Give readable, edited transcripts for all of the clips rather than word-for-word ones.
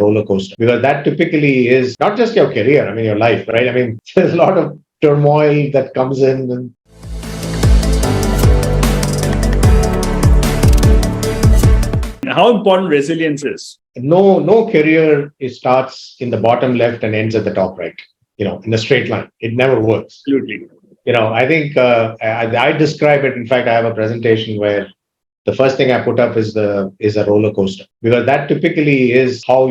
roller coaster, because that typically is not just your career, your life, right? There's a lot of turmoil that comes in. And how important resilience is? no career starts in the bottom left and ends at the top right, in a straight line. It never works. Absolutely. I think I describe it. In fact, I have a presentation where the first thing I put up is a roller coaster, because that typically is how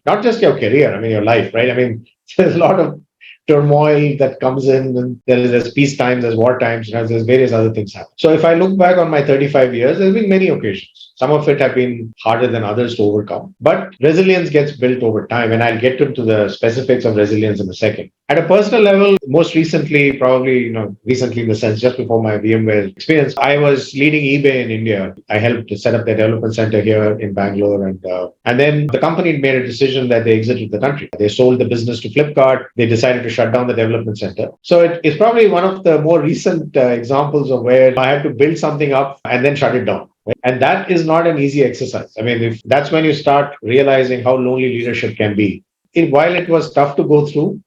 not just your career, your life, right? There's a lot of turmoil that comes in, and there's peace times, there's war times, there's various other things happen. So if I look back on my 35 years, there's been many occasions. Some of it have been harder than others to overcome, but resilience gets built over time, and I'll get into the specifics of resilience in a second. At a personal level, most recently, probably, recently in the sense just before my VMware experience, I was leading eBay in India. I helped to set up their development center here in Bangalore, and then the company made a decision that they exited the country. They sold the business to Flipkart. They decided to shut down the development center. So it's probably one of the more recent examples of where I had to build something up and then shut it down. Right? And that is not an easy exercise. If that's when you start realizing how lonely leadership can be. While it was tough to go through,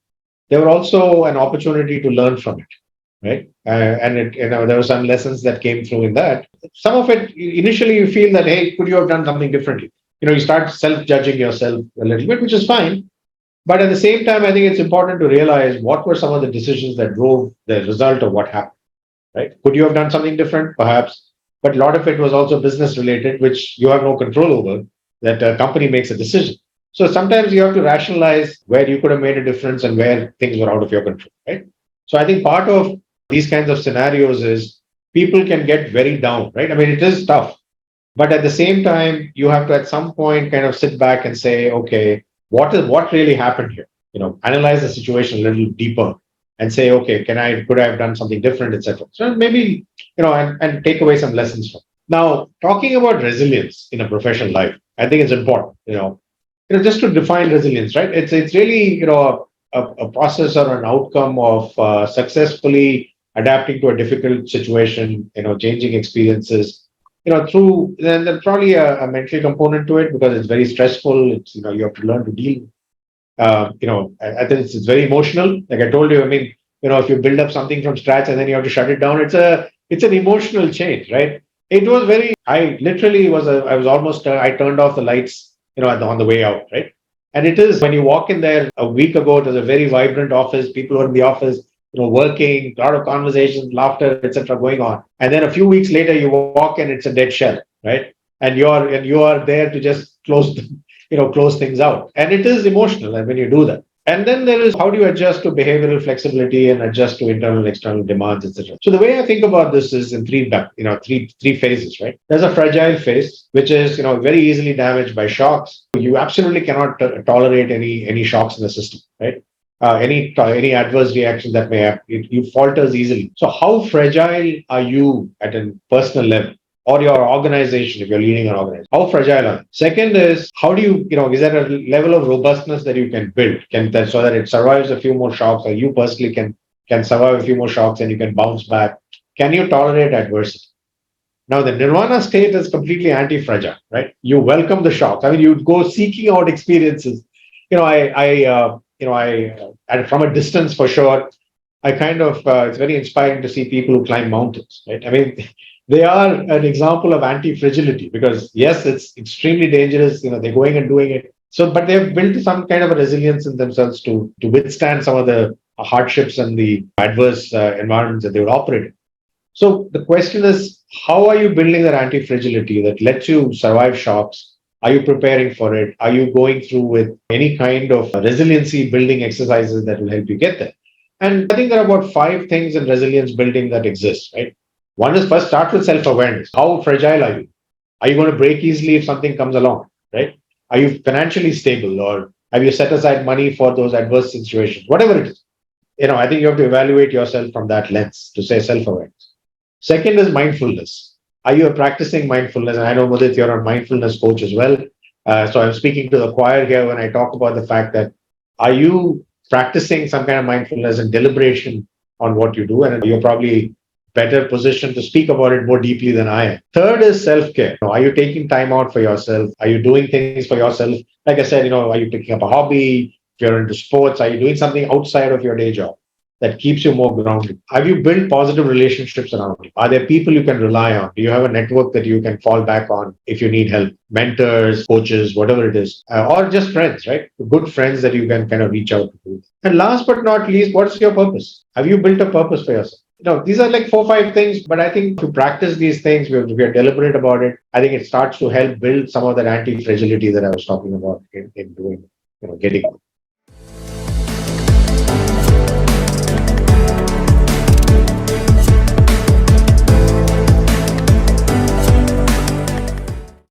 there were also an opportunity to learn from it, right? There were some lessons that came through in that. Some of it, initially you feel that, hey, could you have done something differently? You start self-judging yourself a little bit, which is fine. But at the same time, I think it's important to realize what were some of the decisions that drove the result of what happened, right? Could you have done something different? Perhaps. But a lot of it was also business related, which you have no control over, that a company makes a decision. So sometimes you have to rationalize where you could have made a difference and where things were out of your control, right? So I think part of these kinds of scenarios is people can get very down, right? It is tough. But at the same time, you have to at some point kind of sit back and say, okay, what really happened here? Analyze the situation a little deeper and say, okay, could I have done something different, etc. So maybe, and take away some lessons from it. Now, talking about resilience in a professional life, I think it's important, just to define resilience, right? It's really, a process or an outcome of successfully adapting to a difficult situation, changing experiences, through, then there's probably a mental component to it because it's very stressful. It's, you have to learn to deal. I think it's very emotional. Like I told you, if you build up something from scratch and then you have to shut it down, it's an emotional change, right? It was I turned off the lights, on the way out, right? And it is, when you walk in there a week ago, it was a very vibrant office. People were in the office, working, a lot of conversations, laughter, etc., going on. And then a few weeks later, you walk and it's a dead shell, right? And you are there to just close things out. And it is emotional, and when you do that. And then there is, how do you adjust to behavioral flexibility and adjust to internal and external demands, etc. So the way I think about this is in three phases, right? There's a fragile phase, which is very easily damaged by shocks. You absolutely cannot tolerate any shocks in the system, right? Any adverse reaction that may happen, you falters easily. So how fragile are you at a personal level? Or your organization, if you're leading an organization, how fragile are you? Second is, how do you, is there a level of robustness that you can build so that it survives a few more shocks, or you personally can survive a few more shocks and you can bounce back? Can you tolerate adversity? Now, the nirvana state is completely anti-fragile, right? You welcome the shocks. You go seeking out experiences. From a distance for sure, I kind of, it's very inspiring to see people who climb mountains, right? They are an example of anti-fragility because, yes, it's extremely dangerous. They're going and doing it. So, but they've built some kind of a resilience in themselves to withstand some of the hardships and the adverse environments that they would operate in. So the question is, how are you building that anti-fragility that lets you survive shocks? Are you preparing for it? Are you going through with any kind of resiliency building exercises that will help you get there? And I think there are about 5 things in resilience building that exist, right? One is, first, start with self-awareness. How fragile are you? Are you going to break easily if something comes along, right? Are you financially stable, or have you set aside money for those adverse situations? Whatever it is. I think you have to evaluate yourself from that lens to say self-awareness. Second is mindfulness. Are you practicing mindfulness? And I know, Mudit, you're a mindfulness coach as well. So I'm speaking to the choir here when I talk about the fact that, are you practicing some kind of mindfulness and deliberation on what you do? And you're probably better positioned to speak about it more deeply than I am. Third is self-care. Are you taking time out for yourself? Are you doing things for yourself? Like I said, are you picking up a hobby? If you're into sports, are you doing something outside of your day job that keeps you more grounded? Have you built positive relationships around you? Are there people you can rely on? Do you have a network that you can fall back on if you need help? Mentors, coaches, whatever it is, or just friends, right? Good friends that you can kind of reach out to. And last but not least, what's your purpose? Have you built a purpose for yourself? These are like 4, 5 things, but I think to practice these things, we are deliberate about it. I think it starts to help build some of that anti-fragility that I was talking about in doing, getting.